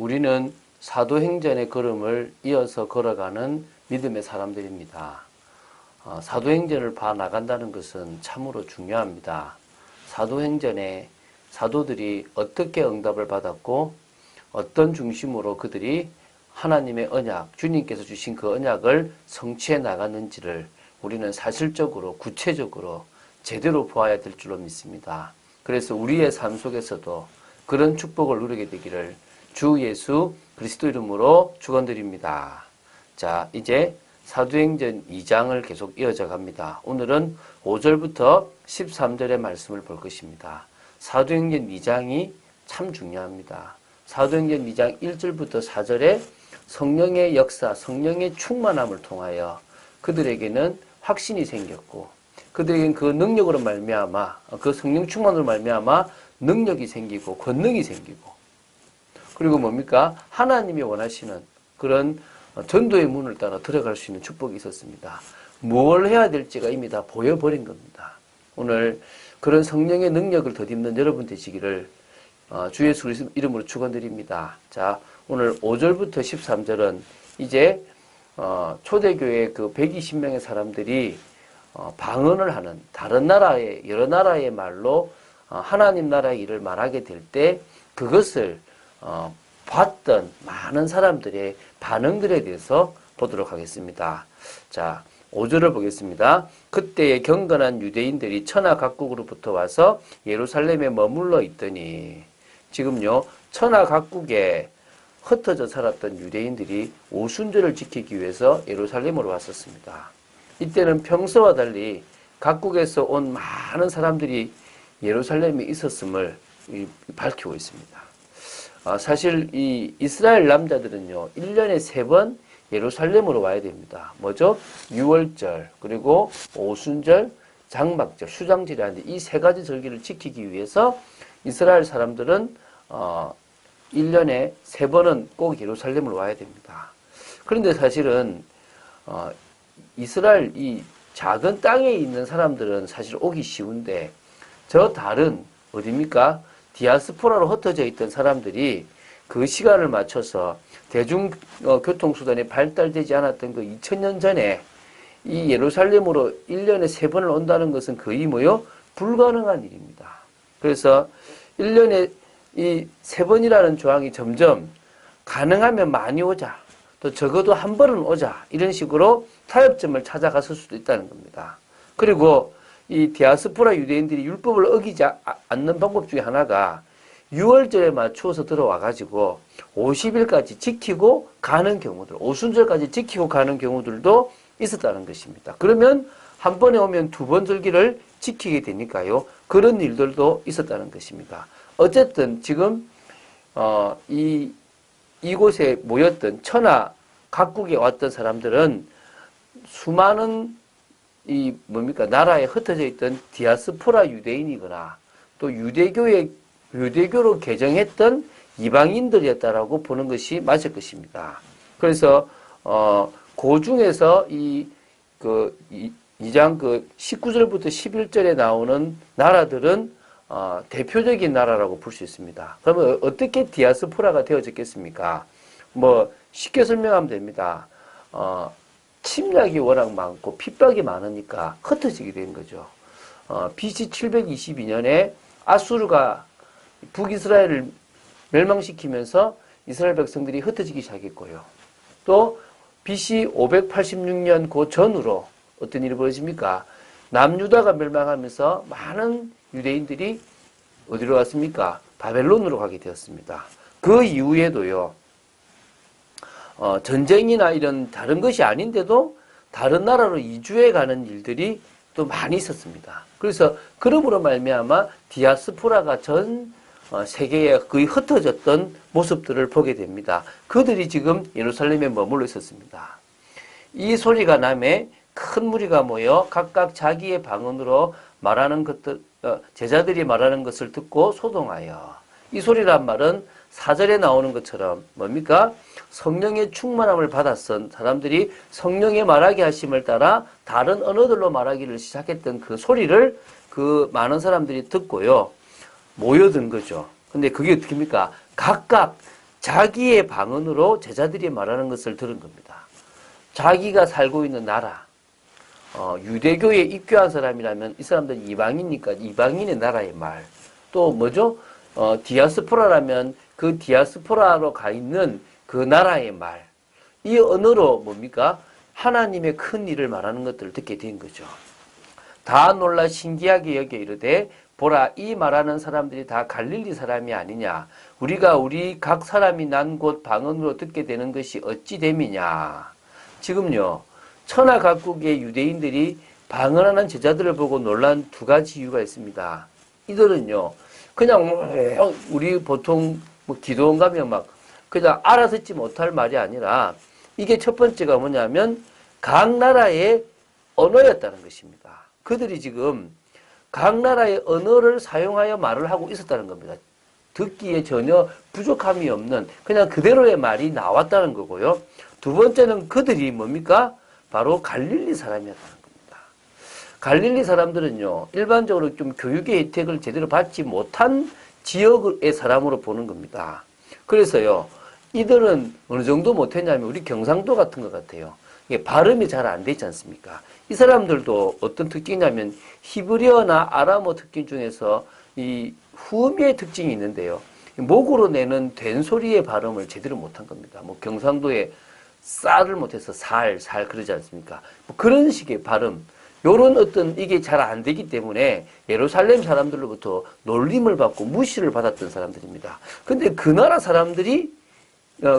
우리는 사도행전의 걸음을 이어서 걸어가는 믿음의 사람들입니다. 사도행전을 봐 나간다는 것은 참으로 중요합니다. 사도행전에 사도들이 어떻게 응답을 받았고 어떤 중심으로 그들이 하나님의 언약, 주님께서 주신 그 언약을 성취해 나갔는지를 우리는 사실적으로 구체적으로 제대로 보아야 될 줄로 믿습니다. 그래서 우리의 삶 속에서도 그런 축복을 누리게 되기를 주 예수 그리스도 이름으로 축원드립니다. 자, 이제 사도행전 2장을 계속 이어져 갑니다. 오늘은 5절부터 13절의 말씀을 볼 것입니다. 사도행전 2장이 참 중요합니다. 사도행전 2장 1절부터 4절에 성령의 역사, 성령의 충만함을 통하여 그들에게는 확신이 생겼고 그들에게는 그 능력으로 말미암아 그 성령 충만으로 말미암아 능력이 생기고 권능이 생기고 그리고 뭡니까? 하나님이 원하시는 그런 전도의 문을 따라 들어갈 수 있는 축복이 있었습니다. 뭘 해야 될지가 이미 다 보여버린 겁니다. 오늘 그런 성령의 능력을 덧입는 여러분 되시기를 주 예수 그리스도 이름으로 축원드립니다. 자, 오늘 5절부터 13절은 이제 초대교회 그 120명의 사람들이 방언을 하는 다른 나라의 여러 나라의 말로 하나님 나라의 일을 말하게 될 때 그것을 봤던 많은 사람들의 반응들에 대해서 보도록 하겠습니다. 자, 5절을 보겠습니다. 그때의 경건한 유대인들이 천하 각국으로부터 와서 예루살렘에 머물러 있더니 지금요 천하 각국에 흩어져 살았던 유대인들이 오순절을 지키기 위해서 예루살렘으로 왔었습니다. 이때는 평소와 달리 각국에서 온 많은 사람들이 예루살렘에 있었음을 밝히고 있습니다. 사실 이 이스라엘 남자들은요 1년에 3번 예루살렘으로 와야 됩니다. 뭐죠? 유월절 그리고 오순절, 장막절, 수장절이라는데 이 3가지 절기를 지키기 위해서 이스라엘 사람들은 1년에 3번은 꼭 예루살렘으로 와야 됩니다. 그런데 사실은 이스라엘 이 작은 땅에 있는 사람들은 사실 오기 쉬운데 저 다른 어디입니까? 디아스포라로 흩어져 있던 사람들이 그 시간을 맞춰서 대중교통수단이 발달되지 않았던 그 2000년 전에 이 예루살렘으로 1년에 3번을 온다는 것은 거의 뭐요? 불가능한 일입니다. 그래서 1년에 이 3번이라는 조항이 점점 가능하면 많이 오자, 또 적어도 한 번은 오자, 이런 식으로 타협점을 찾아갔을 수도 있다는 겁니다. 그리고 이 디아스포라 유대인들이 율법을 어기지 않는 방법 중에 하나가 6월절에 맞추어서 들어와가지고 50일까지 지키고 가는 경우들, 오순절까지 지키고 가는 경우들도 있었다는 것입니다. 그러면 한 번에 오면 2번 절기를 지키게 되니까요. 그런 일들도 있었다는 것입니다. 어쨌든 지금 이곳에 모였던 천하 각국에 왔던 사람들은 수많은 나라에 흩어져 있던 디아스포라 유대인이거나 또 유대교로 개정했던 이방인들이었다라고 보는 것이 맞을 것입니다. 그래서 그 중에서 2장 19절부터 11절에 나오는 나라들은 대표적인 나라라고 볼 수 있습니다. 그러면 어떻게 디아스포라가 되어졌겠습니까? 뭐 쉽게 설명하면 됩니다. 침략이 워낙 많고 핍박이 많으니까 흩어지게 된 거죠. BC 722년에 아수르가 북이스라엘을 멸망시키면서 이스라엘 백성들이 흩어지기 시작했고요. 또 BC 586년 그 전으로 어떤 일이 벌어집니까? 남유다가 멸망하면서 많은 유대인들이 어디로 갔습니까? 바벨론으로 가게 되었습니다. 그 이후에도요. 전쟁이나 이런 다른 것이 아닌데도 다른 나라로 이주해 가는 일들이 또 많이 있었습니다. 그래서 그러므로 말미암아 디아스포라가 전 세계에 거의 흩어졌던 모습들을 보게 됩니다. 그들이 지금 예루살렘에 머물러 있었습니다. 이 소리가 남에 큰 무리가 모여 각각 자기의 방언으로 말하는 것들, 제자들이 말하는 것을 듣고 소동하여 이 소리란 말은 4절에 나오는 것처럼 뭡니까? 성령의 충만함을 받았던 사람들이 성령의 말하게 하심을 따라 다른 언어들로 말하기를 시작했던 그 소리를 그 많은 사람들이 듣고요. 모여든 거죠. 근데 그게 어떻게 합니까? 각각 자기의 방언으로 제자들이 말하는 것을 들은 겁니다. 자기가 살고 있는 나라, 유대교에 입교한 사람이라면 이 사람들은 이방이니까 이방인의 나라의 말, 또 뭐죠? 디아스포라라면 그 디아스포라로 가 있는 그 나라의 말, 이 언어로 뭡니까? 하나님의 큰 일을 말하는 것들을 듣게 된 거죠. 다 놀라 신기하게 여겨 이르되 보라, 이 말하는 사람들이 다 갈릴리 사람이 아니냐? 우리가 우리 각 사람이 난 곳 방언으로 듣게 되는 것이 어찌 됨이냐? 지금요, 천하 각국의 유대인들이 방언하는 제자들을 보고 놀란 두 가지 이유가 있습니다. 이들은요, 그냥 우리 보통 뭐 기도원 가면 막 그냥 알아듣지 못할 말이 아니라 이게 첫 번째가 뭐냐면 각 나라의 언어였다는 것입니다. 그들이 지금 각 나라의 언어를 사용하여 말을 하고 있었다는 겁니다. 듣기에 전혀 부족함이 없는 그냥 그대로의 말이 나왔다는 거고요. 두 번째는 그들이 뭡니까? 바로 갈릴리 사람이었다는 겁니다. 갈릴리 사람들은요, 일반적으로 좀 교육의 혜택을 제대로 받지 못한 지역의 사람으로 보는 겁니다. 그래서요, 이들은 어느 정도 못했냐면 우리 경상도 같은 것 같아요. 이게 발음이 잘 안 돼 있지 않습니까? 이 사람들도 어떤 특징이냐면 히브리어나 아람어 특징 중에서 이 후음의 특징이 있는데요. 목으로 내는 된소리의 발음을 제대로 못한 겁니다. 뭐 경상도에 쌀을 못해서 살 그러지 않습니까? 뭐 그런 식의 발음, 요런 어떤 이게 잘 안 되기 때문에 예루살렘 사람들로부터 놀림을 받고 무시를 받았던 사람들입니다. 근데 그 나라 사람들이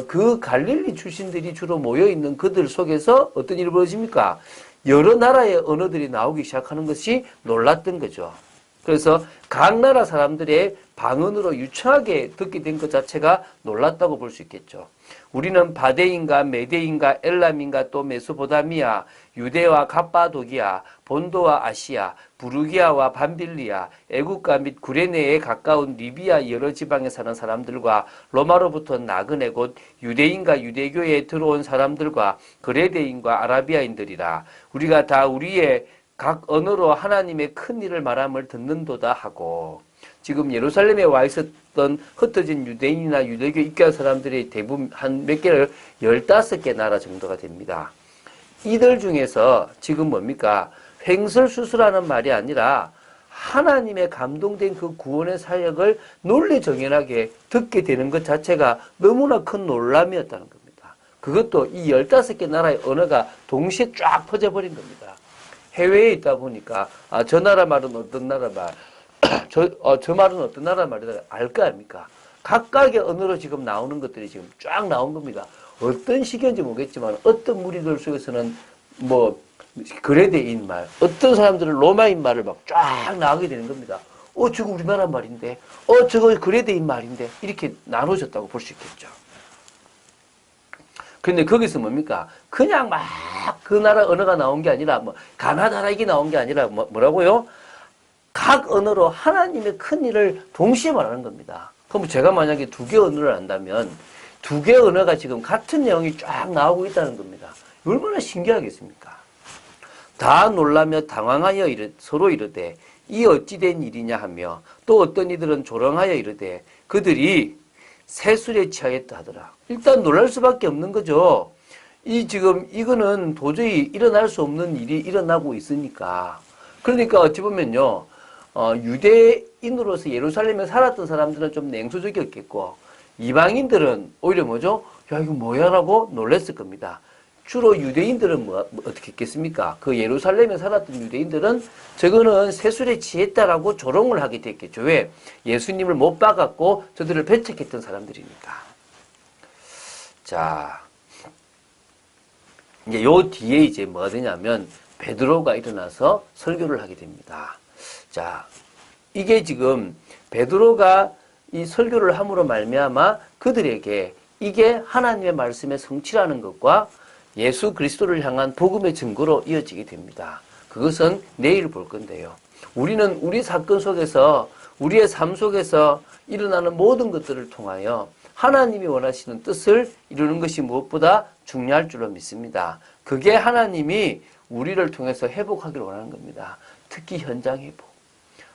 그 갈릴리 출신들이 주로 모여있는 그들 속에서 어떤 일이 벌어집니까? 여러 나라의 언어들이 나오기 시작하는 것이 놀랐던 거죠. 그래서 각 나라 사람들의 방언으로 유창하게 듣게 된 것 자체가 놀랐다고 볼 수 있겠죠. 우리는 바데인가 메데인가 엘람인가 또 메소포타미아, 유대와 갑바도기아, 본도와 아시아, 부르기아와 밤빌리아, 애국가 및 구레네에 가까운 리비아 여러 지방에 사는 사람들과 로마로부터 나그네 곧 유대인과 유대교에 들어온 사람들과 그레데인과 아라비아인들이라. 우리가 다 우리의 각 언어로 하나님의 큰 일을 말함을 듣는도다 하고, 지금 예루살렘에 와 있었던 흩어진 유대인이나 유대교 입교한 사람들의 대부분 한 몇 개를 15개 나라 정도가 됩니다. 이들 중에서 지금 뭡니까? 횡설수설하는 말이 아니라 하나님의 감동된 그 구원의 사역을 논리정연하게 듣게 되는 것 자체가 너무나 큰 놀람이었다는 겁니다. 그것도 이 15개 나라의 언어가 동시에 쫙 퍼져버린 겁니다. 해외에 있다 보니까 저 나라 말은 어떤 나라 말, 저 말은 어떤 나라 말이다 알 거 아닙니까? 각각의 언어로 지금 나오는 것들이 지금 쫙 나온 겁니다. 어떤 시기인지 모르겠지만 어떤 무리들 속에서는 뭐 그레데인 말, 어떤 사람들은 로마인 말을 막 쫙 나오게 되는 겁니다. 저거 우리나라 말인데, 저거 그레데인 말인데 이렇게 나눠졌다고 볼 수 있겠죠. 근데 거기서 뭡니까? 그냥 막 그 나라 언어가 나온 게 아니라 뭐 가나다라 이게 나온 게 아니라 뭐라고요? 각 언어로 하나님의 큰 일을 동시에 말하는 겁니다. 그럼 제가 만약에 2개 언어를 안다면 2개 언어가 지금 같은 내용이 쫙 나오고 있다는 겁니다. 얼마나 신기하겠습니까? 다 놀라며 당황하여 서로 이르되 이 어찌 된 일이냐 하며 또 어떤 이들은 조롱하여 이르되 그들이 세술에 취하였다 하더라. 일단 놀랄 수밖에 없는 거죠. 이거는 도저히 일어날 수 없는 일이 일어나고 있으니까. 그러니까 어찌 보면요, 유대인으로서 예루살렘에 살았던 사람들은 좀 냉소적이었겠고, 이방인들은 오히려 뭐죠? 야, 이거 뭐야? 라고 놀랬을 겁니다. 주로 유대인들은 어떻게 했겠습니까? 그 예루살렘에 살았던 유대인들은 저거는 세술에 취했다라고 조롱을 하게 됐겠죠. 왜? 예수님을 못 박았고 저들을 배척했던 사람들이니까. 자, 이제 요 뒤에 이제 뭐가 되냐면 베드로가 일어나서 설교를 하게 됩니다. 자, 이게 지금 베드로가 이 설교를 함으로 말미암아 그들에게 이게 하나님의 말씀의 성취라는 것과 예수 그리스도를 향한 복음의 증거로 이어지게 됩니다. 그것은 내일 볼 건데요. 우리는 우리 사건 속에서 우리의 삶 속에서 일어나는 모든 것들을 통하여 하나님이 원하시는 뜻을 이루는 것이 무엇보다 중요할 줄로 믿습니다. 그게 하나님이 우리를 통해서 회복하기를 원하는 겁니다. 특히 현장 회복.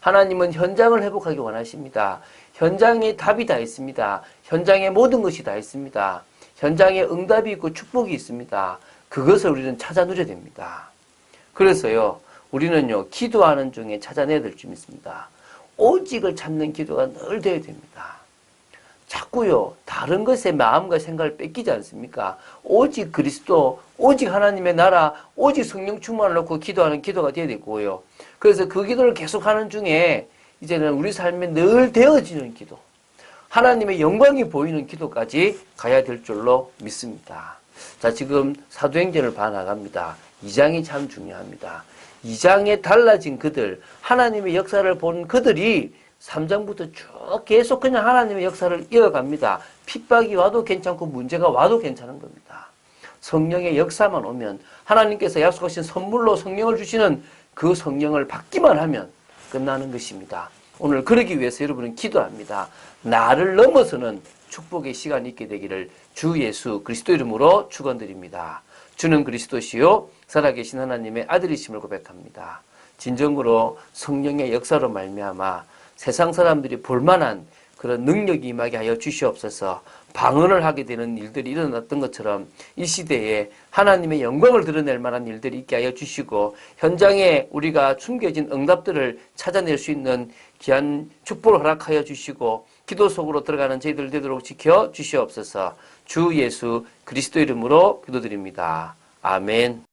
하나님은 현장을 회복하기 원하십니다. 현장에 답이 다 있습니다. 현장에 모든 것이 다 있습니다. 현장에 응답이 있고 축복이 있습니다. 그것을 우리는 찾아 누려야 됩니다. 그래서요, 우리는요, 기도하는 중에 찾아내야 될 점이 있습니다. 오직을 찾는 기도가 늘 되어야 됩니다. 자꾸요, 다른 것에 마음과 생각을 뺏기지 않습니까? 오직 그리스도, 오직 하나님의 나라, 오직 성령 충만을 놓고 기도하는 기도가 되어야 되고요. 그래서 그 기도를 계속하는 중에 이제는 우리 삶에 늘 되어지는 기도, 하나님의 영광이 보이는 기도까지 가야 될 줄로 믿습니다. 자, 지금 사도행전을 봐나갑니다. 2장이 참 중요합니다. 2장에 달라진 그들, 하나님의 역사를 본 그들이 3장부터 쭉 계속 그냥 하나님의 역사를 이어갑니다. 핍박이 와도 괜찮고 문제가 와도 괜찮은 겁니다. 성령의 역사만 오면, 하나님께서 약속하신 선물로 성령을 주시는 그 성령을 받기만 하면 끝나는 것입니다. 오늘 그러기 위해서 여러분은 기도합니다. 나를 넘어서는 축복의 시간이 있게 되기를 주 예수 그리스도 이름으로 축원드립니다. 주는 그리스도시요 살아계신 하나님의 아들이심을 고백합니다. 진정으로 성령의 역사로 말미암아 세상 사람들이 볼만한 그런 능력이 임하게 하여 주시옵소서. 방언을 하게 되는 일들이 일어났던 것처럼 이 시대에 하나님의 영광을 드러낼 만한 일들이 있게 하여 주시고, 현장에 우리가 숨겨진 응답들을 찾아낼 수 있는 귀한 축복을 허락하여 주시고, 기도 속으로 들어가는 저희들 되도록 지켜 주시옵소서. 주 예수 그리스도 이름으로 기도드립니다. 아멘.